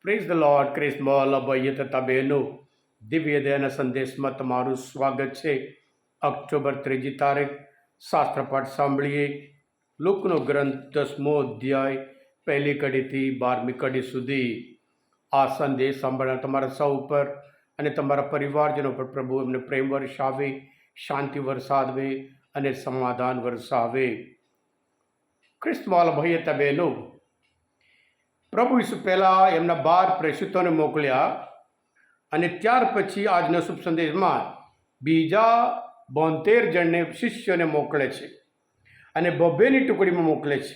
Praise the lord. ક્રિસ્મોલ ભાઈએ તથા બહેનો, દિવ્ય દયાના સંદેશમાં તમારું સ્વાગત છે. ઓક્ટોબર 3 તારીખ શાસ્ત્રપાઠ સાંભળીએ. લુકનો ગ્રંથ 10મો અધ્યાય 1લી કડીથી 12મી કડી સુધી. આ સંદેશ સાંભળનાર તમારા સૌ ઉપર અને તમારા પરિવારજનો પર પ્રભુ એમને પ્રેમ વરસાવે, શાંતિ વરસાવે અને સમાધાન વરસાવે. ક્રિસ્મોલ ભાઈએ તથા બહેનો, પ્રભુ ઈસુ પહેલાં એમના 12 પ્રેષિતોને મોકલ્યા અને ત્યાર પછી આજના શુભ સંદેશમાં બીજા 72 જણને શિષ્યોને મોકલે છે અને 2-2ની ટુકડીમાં મોકલે છે.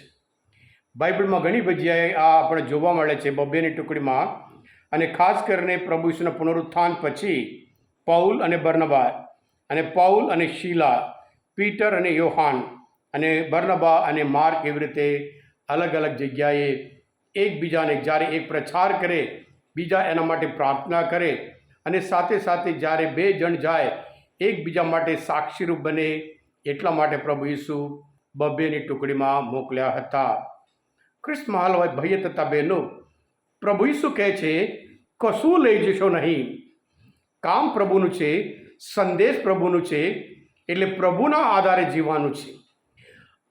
બાઇબલમાં ઘણી જગ્યાએ આ આપણે જોવા મળે છે 2-2ની ટુકડીમાં. અને ખાસ કરીને પ્રભુ ઈસુના પુનરુત્થાન પછી પૌલ અને બર્નબા, અને પૌલ અને શીલા, પીટર અને યોહાન, અને બર્નબા અને માર્ક, એવી રીતે અલગ અલગ જગ્યાએ એકબીજાને જ્યારે એક પ્રચાર કરે, બીજા એના માટે પ્રાર્થના કરે, અને સાથે સાથે જ્યારે 2 જણ જાય એકબીજા માટે સાક્ષીરૂપ બને, એટલા માટે પ્રભુ ઈસુ 2-2ની ટુકડીમાં મોકલ્યા હતા. ક્રિસ્મોલ ભાઈએ તથા બહેનો, પ્રભુ ઈસુ કહે છે કશું લઈ જશો નહીં. કામ પ્રભુનું છે, સંદેશ પ્રભુનું છે, એટલે પ્રભુના આધારે જીવવાનું છે.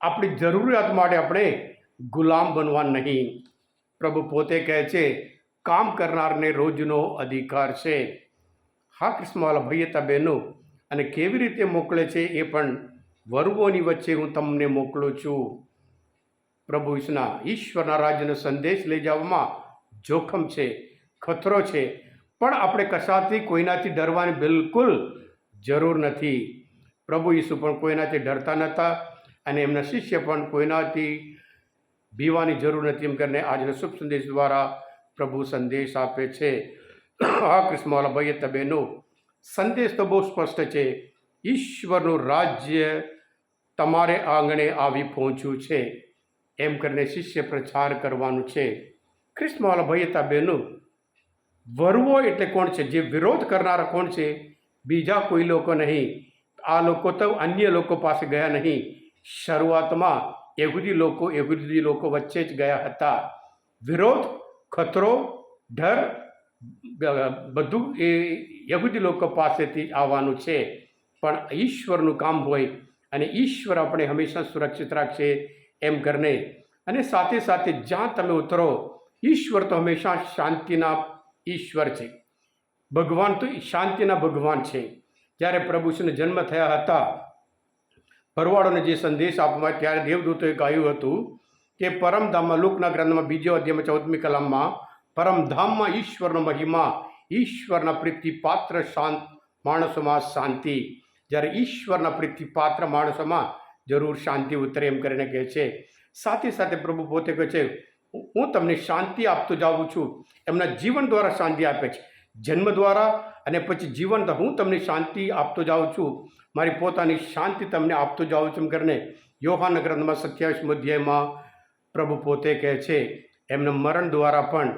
આપણી જરૂરિયાત માટે આપણે ગુલામ બનવા નહીં. પ્રભુ પોતે કહે છે કામ કરનારને રોજનો અધિકાર છે. હા ક્રિસ્મોલ ભાઈએ તથા બહેનો, અને કેવી રીતે મોકલે છે એ પણ વરુઓની વચ્ચે હું તમને મોકલું છું. પ્રભુ ઈશ્વરના રાજ્યનો સંદેશ લઈ જવામાં જોખમ છે, ખતરો છે, પણ આપણે કશાથી કોઈનાથી ડરવાની બિલકુલ જરૂર નથી. પ્રભુ ઈસુ પણ કોઈનાથી ડરતા નહોતા અને એમના શિષ્ય પણ કોઈનાથી બીવાની જરૂર નથી. એમ કરીને આજના શુભ સંદેશ દ્વારા પ્રભુ સંદેશ આપે છે. હા ક્રિસ્મોલ ભાઈએ તથા બહેનો, સંદેશ તો બહુ સ્પષ્ટ છે. ઈશ્વરનું રાજ્ય તમારે આંગણે આવી પહોંચ્યું છે, એમ કરીને શિષ્ય પ્રચાર કરવાનું છે. ક્રિસ્મોલ ભાઈએ તથા બહેનો, વરુઓ એટલે કોણ છે? જે વિરોધ કરનારા કોણ છે? બીજા કોઈ લોકો નહીં. આ લોકો તો અન્ય લોકો પાસે ગયા નહીં. શરૂઆતમાં યહૂદી લોકો વચ્ચે જ ગયા હતા. વિરોધ, ખતરો, ડર બધું એ યહૂદી લોકો પાસેથી જ આવવાનું છે. પણ ઈશ્વરનું કામ હોય અને ઈશ્વર આપણે હંમેશા સુરક્ષિત રાખશે, એમ કરીને. અને સાથે સાથે જ્યાં તમે ઉતરો, ઈશ્વર તો હંમેશા શાંતિના ઈશ્વર છે. ભગવાન તો શાંતિના ભગવાન છે. જ્યારે પ્રભુ ઈસુનો જન્મ થયા હતા, ભરવાડોને જે સંદેશ આપવામાં, ત્યારે દેવદૂતોએ કહ્યું હતું કે પરમધામમાં, લુકના ગ્રંથમાં 2 અધ્યાયમાં 14મી કલમમાં, પરમધામમાં ઈશ્વરનો મહિમા, ઈશ્વરના પ્રીતિપાત્ર શાંત માણસોમાં શાંતિ. જ્યારે ઈશ્વરના પ્રીતિપાત્ર માણસોમાં જરૂર શાંતિ ઉતરે, એમ કરીને કહે છે. સાથે સાથે પ્રભુ પોતે કહે છે હું તમને શાંતિ આપતો જાઉં છું. એમના જીવન દ્વારા શાંતિ આપે છે, જન્મ દ્વારા અને પછી જીવન. હું તમને શાંતિ આપતો જાઉં છું, મારી પોતાની શાંતિ તમને આપતો જાઉં છું, એમ કરીને યોહાનના ગ્રંથમાં 27મો અધ્યાયમાં પ્રભુ પોતે કહે છે. એમના મરણ દ્વારા પણ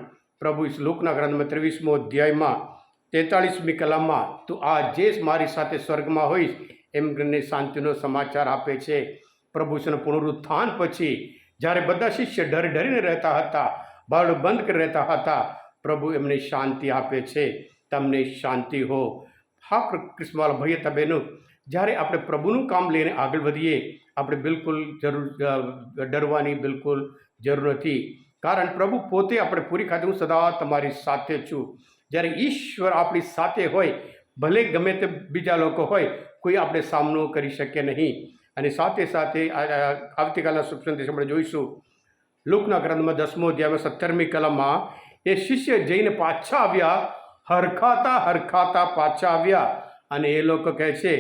પ્રભુ લુકના ગ્રંથમાં 23મો અધ્યાયમાં 43મી કલમમાં, તું આ જે મારી સાથે સ્વર્ગમાં હોઈશ, એમ કરીને શાંતિનો સમાચાર આપે છે. પ્રભુ ઈસુના પુનરુત્થાન પછી જ્યારે બધા શિષ્ય ડરીને રહેતા હતા, બારણું બંધ કરી રહેતા હતા, પ્રભુ એમને શાંતિ આપે છે. તમને શાંતિ હો. હા ક્રિસ્મોલ ભાઈએ તથા બહેનો, જ્યારે આપણે પ્રભુનું કામ લઈને આગળ વધીએ, આપણે બિલકુલ ડરવાની બિલકુલ જરૂર નથી. કારણ પ્રભુ પોતે આપણે પૂરી ખાતર, હું સદા તમારી સાથે છું. જ્યારે ઈશ્વર આપણી સાથે હોય, ભલે ગમે તે બીજા લોકો હોય, કોઈ આપણે સામનો કરી શકે નહીં. અને સાથે સાથે આવતીકાલના શુભ સંદેશ આપણે જોઈશું. લુકના ગ્રંથમાં 10મો અધ્યાયમાં 17મી કલમમાં એ શિષ્ય જઈને પાછા આવ્યા, હરખાતા પાછા આવ્યા, અને એ લોકો કહે છે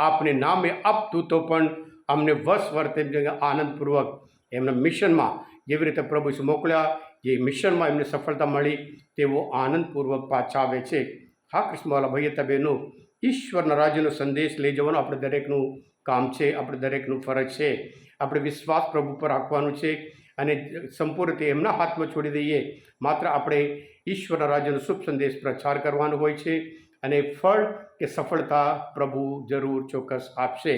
આપને નામે આપદૂતો પણ અમને વશ વર્તે, આનંદપૂર્વક એમના મિશનમાં જેવી રીતે પ્રભુ ઈસુ મોકલ્યા, જે મિશનમાં એમને સફળતા મળી, તેઓ આનંદપૂર્વક પાછા આવે છે. હા ક્રિસ્મોલ ભાઈએ તથા બહેનો, ઈશ્વરના રાજ્યનો સંદેશ લઈ જવાનો આપણે દરેકનું કામ છે, આપણે દરેકનું ફરજ છે. આપણે વિશ્વાસ પ્રભુ પર રાખવાનું છે અને સંપૂર્ણ એમના હાથમાં છોડી દઈએ. માત્ર આપણે ઈશ્વરના રાજ્યનો શુભ સંદેશ પ્રચાર કરવાનો હોય છે, અને ફળ કે સફળતા પ્રભુ જરૂર ચોક્કસ આપશે,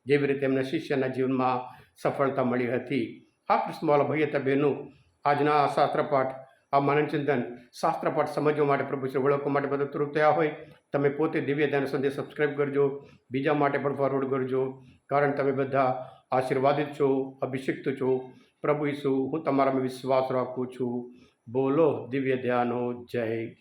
જેવી રીતે એમના શિષ્યના જીવનમાં સફળતા મળી હતી. હા ક્રિસ્મોલ ભાઈએ તથા બહેનો, આજના શાસ્ત્રપાઠ આ મનન ચિંતન શાસ્ત્રપાઠ સમજવા માટે પ્રભુ શ્રી ઓળખવા માટે મદદરૂપ થયા હોય તમે પોતે દિવ્ય ધ્યાન સંદેશ સબસ્ક્રાઈબ કરજો, બીજા માટે પણ ફોરવર્ડ કરજો, કારણ તમે બધા આશીર્વાદિત છો, અભિષિક્ત છો. પ્રભુ ઈસુ, હું તમારામાં વિશ્વાસ રાખું છું. બોલો દિવ્ય ધ્યાનો જય.